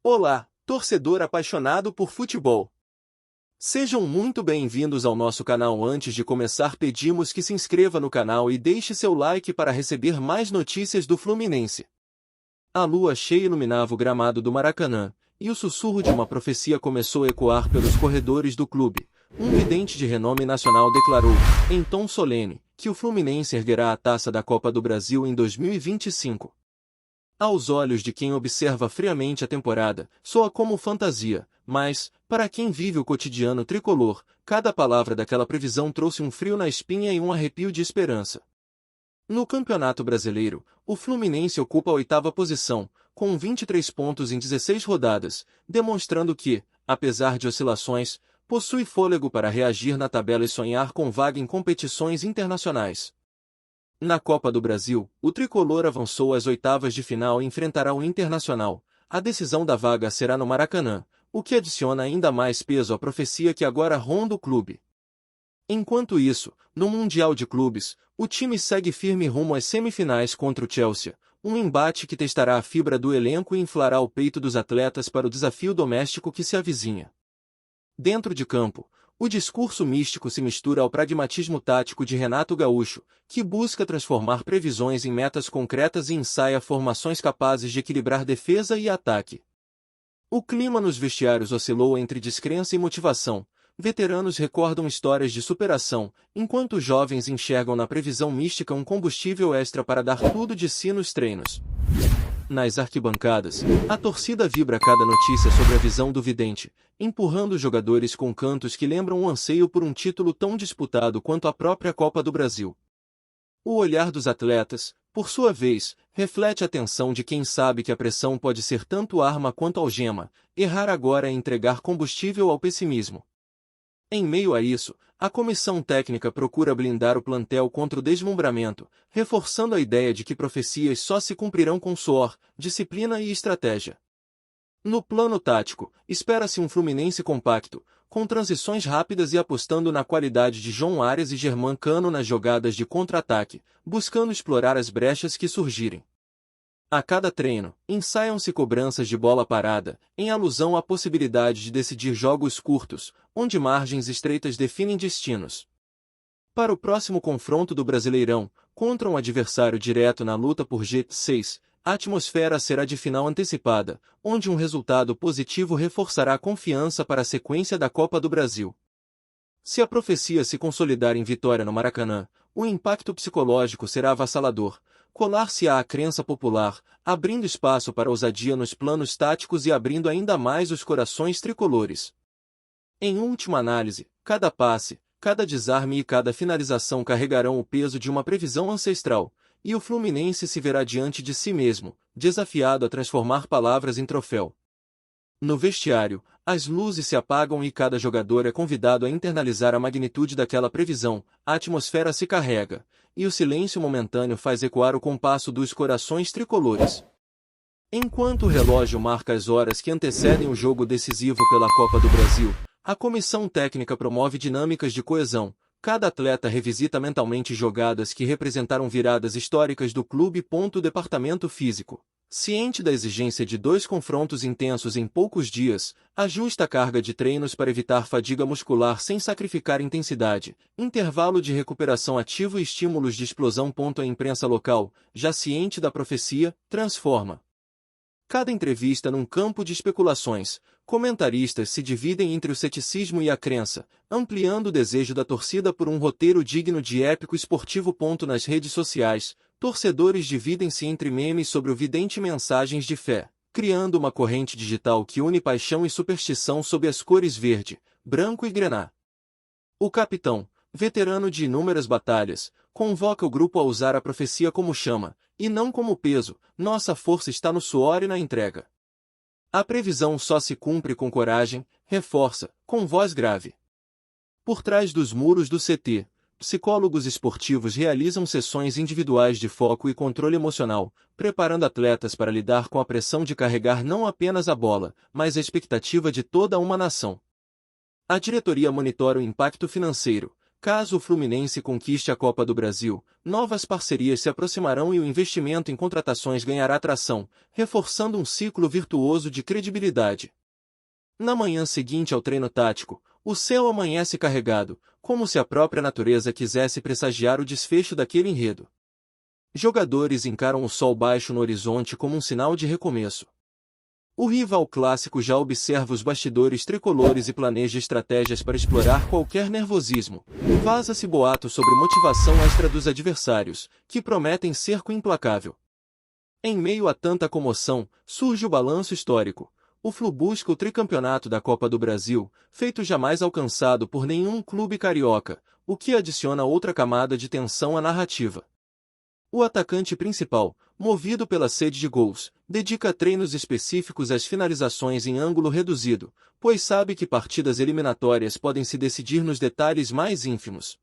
Olá, torcedor apaixonado por futebol. Sejam muito bem-vindos ao nosso canal. Antes de começar, pedimos que se inscreva no canal e deixe seu like para receber mais notícias do Fluminense. A lua cheia iluminava o gramado do Maracanã, e o sussurro de uma profecia começou a ecoar pelos corredores do clube. Um vidente de renome nacional declarou, em tom solene, que o Fluminense erguerá a taça da Copa do Brasil em 2025. Aos olhos de quem observa friamente a temporada, soa como fantasia, mas, para quem vive o cotidiano tricolor, cada palavra daquela previsão trouxe um frio na espinha e um arrepio de esperança. No Campeonato Brasileiro, o Fluminense ocupa a 8ª posição, com 23 pontos em 16 rodadas, demonstrando que, apesar de oscilações, possui fôlego para reagir na tabela e sonhar com vaga em competições internacionais. Na Copa do Brasil, o tricolor avançou às oitavas de final e enfrentará o Internacional. A decisão da vaga será no Maracanã, o que adiciona ainda mais peso à profecia que agora ronda o clube. Enquanto isso, no Mundial de Clubes, o time segue firme rumo às semifinais contra o Chelsea, um embate que testará a fibra do elenco e inflará o peito dos atletas para o desafio doméstico que se avizinha. Dentro de campo, o discurso místico se mistura ao pragmatismo tático de Renato Gaúcho, que busca transformar previsões em metas concretas e ensaia formações capazes de equilibrar defesa e ataque. O clima nos vestiários oscilou entre descrença e motivação. Veteranos recordam histórias de superação, enquanto os jovens enxergam na previsão mística um combustível extra para dar tudo de si nos treinos. Nas arquibancadas, a torcida vibra cada notícia sobre a visão do vidente, empurrando os jogadores com cantos que lembram o anseio por um título tão disputado quanto a própria Copa do Brasil. O olhar dos atletas, por sua vez, reflete a tensão de quem sabe que a pressão pode ser tanto arma quanto algema. Errar agora é entregar combustível ao pessimismo. Em meio a isso, a comissão técnica procura blindar o plantel contra o deslumbramento, reforçando a ideia de que profecias só se cumprirão com suor, disciplina e estratégia. No plano tático, espera-se um Fluminense compacto, com transições rápidas e apostando na qualidade de João Arias e Germán Cano nas jogadas de contra-ataque, buscando explorar as brechas que surgirem. A cada treino, ensaiam-se cobranças de bola parada, em alusão à possibilidade de decidir jogos curtos, onde margens estreitas definem destinos. Para o próximo confronto do Brasileirão, contra um adversário direto na luta por G6, a atmosfera será de final antecipada, onde um resultado positivo reforçará a confiança para a sequência da Copa do Brasil. Se a profecia se consolidar em vitória no Maracanã, o impacto psicológico será avassalador. Colar-se-á a crença popular, abrindo espaço para ousadia nos planos táticos e abrindo ainda mais os corações tricolores. Em última análise, cada passe, cada desarme e cada finalização carregarão o peso de uma previsão ancestral, e o Fluminense se verá diante de si mesmo, desafiado a transformar palavras em troféu. No vestiário, as luzes se apagam e cada jogador é convidado a internalizar a magnitude daquela previsão, a atmosfera se carrega, e o silêncio momentâneo faz ecoar o compasso dos corações tricolores. Enquanto o relógio marca as horas que antecedem o jogo decisivo pela Copa do Brasil, a comissão técnica promove dinâmicas de coesão. Cada atleta revisita mentalmente jogadas que representaram viradas históricas do clube. Departamento físico, ciente da exigência de 2 confrontos intensos em poucos dias, ajusta a carga de treinos para evitar fadiga muscular sem sacrificar intensidade, intervalo de recuperação ativo e estímulos de explosão. A imprensa local, já ciente da profecia, transforma cada entrevista num campo de especulações. Comentaristas se dividem entre o ceticismo e a crença, ampliando o desejo da torcida por um roteiro digno de épico esportivo. Nas redes sociais, torcedores dividem-se entre memes sobre o vidente e mensagens de fé, criando uma corrente digital que une paixão e superstição sob as cores verde, branco e grená. O capitão, veterano de inúmeras batalhas, convoca o grupo a usar a profecia como chama, e não como peso. Nossa força está no suor e na entrega. A previsão só se cumpre com coragem, reforça, com voz grave. Por trás dos muros do CT, psicólogos esportivos realizam sessões individuais de foco e controle emocional, preparando atletas para lidar com a pressão de carregar não apenas a bola, mas a expectativa de toda uma nação. A diretoria monitora o impacto financeiro, Caso o Fluminense conquiste a Copa do Brasil, novas parcerias se aproximarão e o investimento em contratações ganhará tração, reforçando um ciclo virtuoso de credibilidade. Na manhã seguinte ao treino tático, o céu amanhece carregado, como se a própria natureza quisesse pressagiar o desfecho daquele enredo. Jogadores encaram o sol baixo no horizonte como um sinal de recomeço. O rival clássico já observa os bastidores tricolores e planeja estratégias para explorar qualquer nervosismo. Vaza-se boato sobre motivação extra dos adversários, que prometem cerco implacável. Em meio a tanta comoção, surge o balanço histórico. O Flu busca o tricampeonato da Copa do Brasil, feito jamais alcançado por nenhum clube carioca, o que adiciona outra camada de tensão à narrativa. O atacante principal, movido pela sede de gols, dedica treinos específicos às finalizações em ângulo reduzido, pois sabe que partidas eliminatórias podem se decidir nos detalhes mais ínfimos.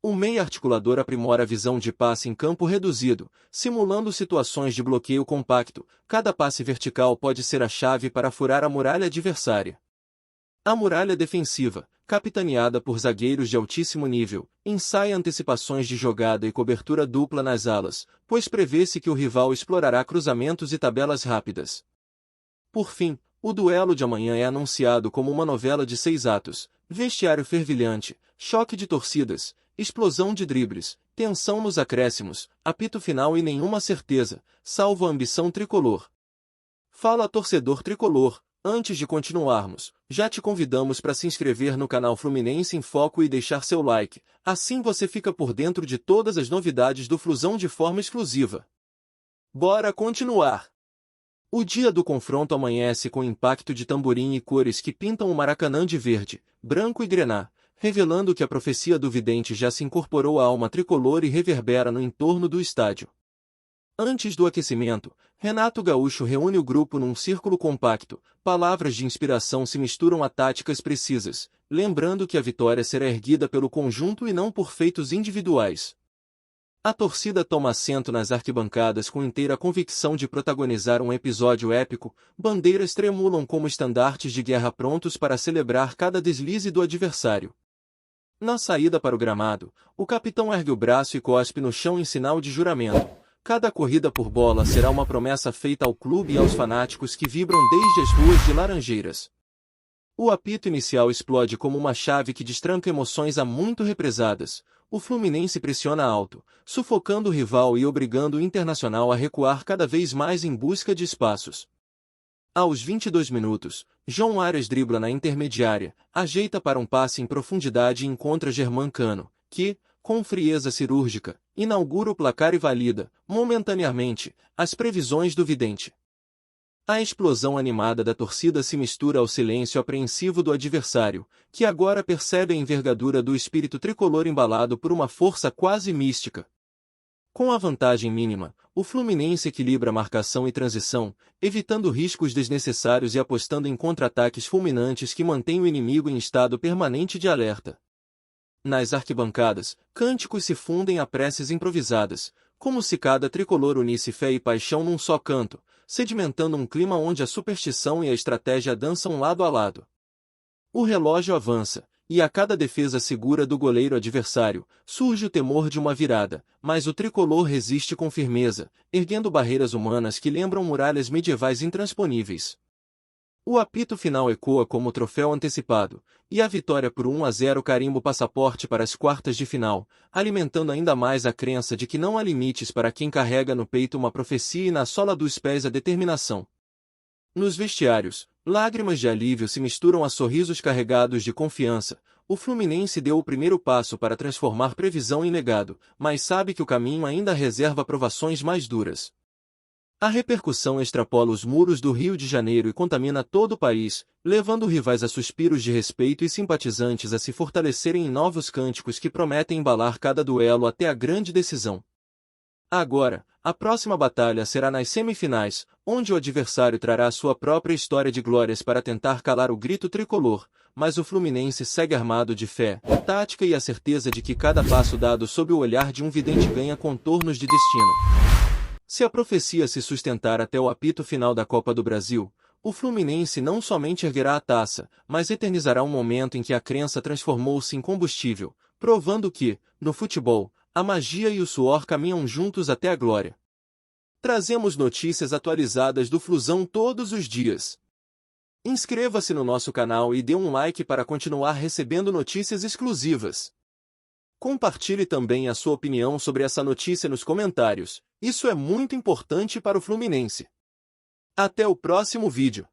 O meia articulador aprimora a visão de passe em campo reduzido, simulando situações de bloqueio compacto. Cada passe vertical pode ser a chave para furar a muralha adversária. A muralha defensiva, capitaneada por zagueiros de altíssimo nível, ensaia antecipações de jogada e cobertura dupla nas alas, pois prevê-se que o rival explorará cruzamentos e tabelas rápidas. Por fim, o duelo de amanhã é anunciado como uma novela de 6 atos, vestiário fervilhante, choque de torcidas, explosão de dribles, tensão nos acréscimos, apito final e nenhuma certeza, salvo a ambição tricolor. Fala torcedor tricolor, antes de continuarmos, já te convidamos para se inscrever no canal Fluminense em Foco e deixar seu like, assim você fica por dentro de todas as novidades do Flusão de forma exclusiva. Bora continuar! O dia do confronto amanhece com impacto de tamborim e cores que pintam o Maracanã de verde, branco e grená, revelando que a profecia do vidente já se incorporou à alma tricolor e reverbera no entorno do estádio. Antes do aquecimento, Renato Gaúcho reúne o grupo num círculo compacto, palavras de inspiração se misturam a táticas precisas, lembrando que a vitória será erguida pelo conjunto e não por feitos individuais. A torcida toma assento nas arquibancadas com inteira convicção de protagonizar um episódio épico, bandeiras tremulam como estandartes de guerra prontos para celebrar cada deslize do adversário. Na saída para o gramado, o capitão ergue o braço e cospe no chão em sinal de juramento. Cada corrida por bola será uma promessa feita ao clube e aos fanáticos que vibram desde as ruas de Laranjeiras. O apito inicial explode como uma chave que destranca emoções há muito represadas. O Fluminense pressiona alto, sufocando o rival e obrigando o Internacional a recuar cada vez mais em busca de espaços. Aos 22 minutos, João Arias dribla na intermediária, ajeita para um passe em profundidade e encontra Germán Cano, que, com frieza cirúrgica, inaugura o placar e valida, momentaneamente, as previsões do vidente. A explosão animada da torcida se mistura ao silêncio apreensivo do adversário, que agora percebe a envergadura do espírito tricolor embalado por uma força quase mística. Com a vantagem mínima, o Fluminense equilibra marcação e transição, evitando riscos desnecessários e apostando em contra-ataques fulminantes que mantêm o inimigo em estado permanente de alerta. Nas arquibancadas, cânticos se fundem a preces improvisadas, como se cada tricolor unisse fé e paixão num só canto, sedimentando um clima onde a superstição e a estratégia dançam lado a lado. O relógio avança, e a cada defesa segura do goleiro adversário, surge o temor de uma virada, mas o tricolor resiste com firmeza, erguendo barreiras humanas que lembram muralhas medievais intransponíveis. O apito final ecoa como troféu antecipado, e a vitória por 1-0 carimba o passaporte para as quartas de final, alimentando ainda mais a crença de que não há limites para quem carrega no peito uma profecia e na sola dos pés a determinação. Nos vestiários, lágrimas de alívio se misturam a sorrisos carregados de confiança. O Fluminense deu o primeiro passo para transformar previsão em legado, mas sabe que o caminho ainda reserva provações mais duras. A repercussão extrapola os muros do Rio de Janeiro e contamina todo o país, levando rivais a suspiros de respeito e simpatizantes a se fortalecerem em novos cânticos que prometem embalar cada duelo até a grande decisão. Agora, a próxima batalha será nas semifinais, onde o adversário trará sua própria história de glórias para tentar calar o grito tricolor, mas o Fluminense segue armado de fé, tática e a certeza de que cada passo dado sob o olhar de um vidente ganha contornos de destino. Se a profecia se sustentar até o apito final da Copa do Brasil, o Fluminense não somente erguerá a taça, mas eternizará um momento em que a crença transformou-se em combustível, provando que, no futebol, a magia e o suor caminham juntos até a glória. Trazemos notícias atualizadas do Flusão todos os dias. Inscreva-se no nosso canal e dê um like para continuar recebendo notícias exclusivas. Compartilhe também a sua opinião sobre essa notícia nos comentários, isso é muito importante para o Fluminense. Até o próximo vídeo.